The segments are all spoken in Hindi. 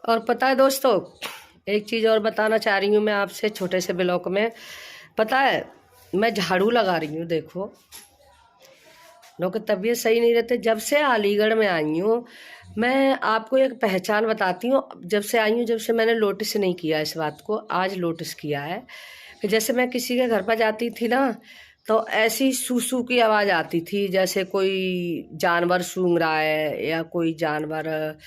और पता है दोस्तों, एक चीज़ और बताना चाह रही हूँ मैं आपसे छोटे से ब्लॉक में। पता है, मैं झाड़ू लगा रही हूँ, देखो लोग की तबीयत सही नहीं रहते। जब से अलीगढ़ में आई हूँ, मैं आपको एक पहचान बताती हूँ। जब से आई हूँ, जब से मैंने नोटिस नहीं किया इस बात को, आज नोटिस किया है कि जैसे मैं किसी के घर पर जाती थी ना, तो ऐसी सूसू की आवाज़ आती थी, जैसे कोई जानवर सूंघ रहा है, या कोई जानवर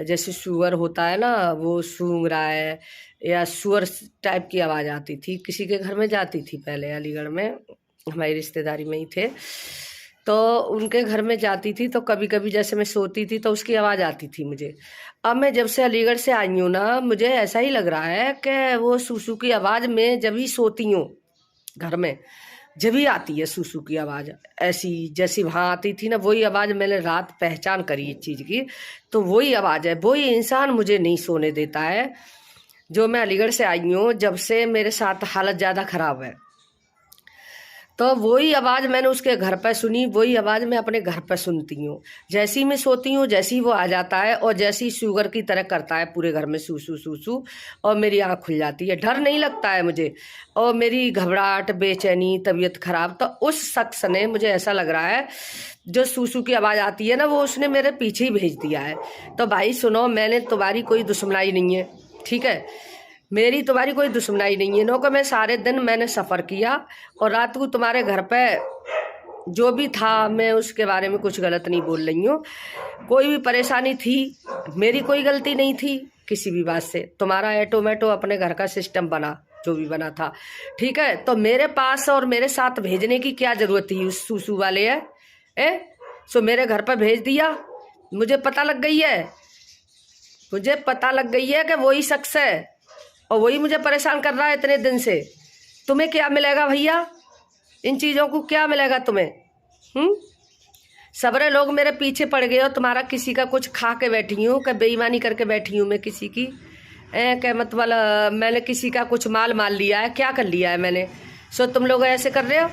जैसे सुअर होता है ना, वो सूंघ रहा है, या सुअर टाइप की आवाज़ आती थी। किसी के घर में जाती थी पहले, अलीगढ़ में हमारी रिश्तेदारी में ही थे, तो उनके घर में जाती थी तो कभी कभी जैसे मैं सोती थी तो उसकी आवाज़ आती थी मुझे। अब मैं जब से अलीगढ़ से आई हूँ ना, मुझे ऐसा ही लग रहा है कि वो सूसू की आवाज़ में जब ही सोती हूँ घर में, जब ही आती है सूसू की आवाज़, ऐसी जैसी वहाँ आती थी ना, वही आवाज़ मैंने रात पहचान करी इस चीज़ की। तो वही आवाज़ है, वही इंसान मुझे नहीं सोने देता है। जो मैं अलीगढ़ से आई हूँ, जब से मेरे साथ हालत ज़्यादा ख़राब है, तो वही आवाज़ मैंने उसके घर पर सुनी, वही आवाज़ मैं अपने घर पर सुनती हूँ। जैसी मैं सोती हूँ, जैसी वो आ जाता है और जैसी शुगर की तरह करता है पूरे घर में सूसू सूसू, और मेरी आँख खुल जाती है। डर नहीं लगता है मुझे, और मेरी घबराहट, बेचैनी, तबीयत खराब। तो उस शख्स ने, मुझे ऐसा लग रहा है, जो सूसू की आवाज़ आती है ना, वो उसने मेरे पीछे ही भेज दिया है। तो भाई सुनो, मैंने तुम्हारी कोई दुश्मनाई नहीं है, ठीक है, मेरी तुम्हारी कोई दुश्मनाई नहीं है। नो कि मैं सारे दिन मैंने सफ़र किया और रात को तुम्हारे घर पे जो भी था, मैं उसके बारे में कुछ गलत नहीं बोल रही हूँ। कोई भी परेशानी थी, मेरी कोई गलती नहीं थी किसी भी बात से। तुम्हारा ऐटोमेटो अपने घर का सिस्टम बना, जो भी बना था, ठीक है। तो मेरे पास और मेरे साथ भेजने की क्या ज़रूरत थी उस सूसू वाले है? सो मेरे घर पर भेज दिया। मुझे पता लग गई है, मुझे पता लग गई है कि वही शख्स है और वही मुझे परेशान कर रहा है इतने दिन से। तुम्हें क्या मिलेगा भैया, इन चीज़ों को क्या मिलेगा तुम्हें? सबरे लोग मेरे पीछे पड़ गए हो। तुम्हारा किसी का कुछ खा के बैठी हूँ, कि बेईमानी करके बैठी हूँ मैं किसी की, क्या मतलब मैंने किसी का कुछ माल लिया है? क्या कर लिया है मैंने? सो तुम लोग ऐसे कर रहे हो,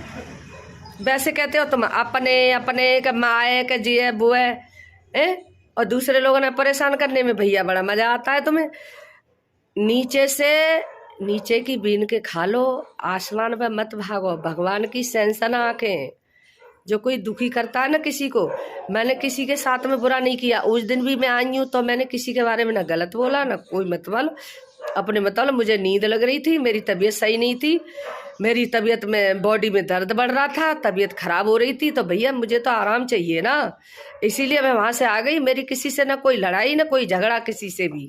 वैसे कहते हो तुम अपने अपने के माए के जिए बुए, और दूसरे लोगों ने परेशान करने में भैया बड़ा मज़ा आता है तुम्हें। नीचे से नीचे की बीन के खा लो, आसमान पे मत भागो। भगवान की सेंसन आंखें, जो कोई दुखी करता है ना किसी को, मैंने किसी के साथ में बुरा नहीं किया। उस दिन भी मैं आई हूँ तो मैंने किसी के बारे में ना गलत बोला, ना कोई मतलब अपने मतलब। मुझे नींद लग रही थी, मेरी तबीयत सही नहीं थी, मेरी तबीयत में बॉडी में दर्द बढ़ रहा था, तबीयत खराब हो रही थी, तो भैया मुझे तो आराम चाहिए ना, इसीलिए मैं वहाँ से आ गई। मेरी किसी से ना कोई लड़ाई, ना कोई झगड़ा किसी से भी।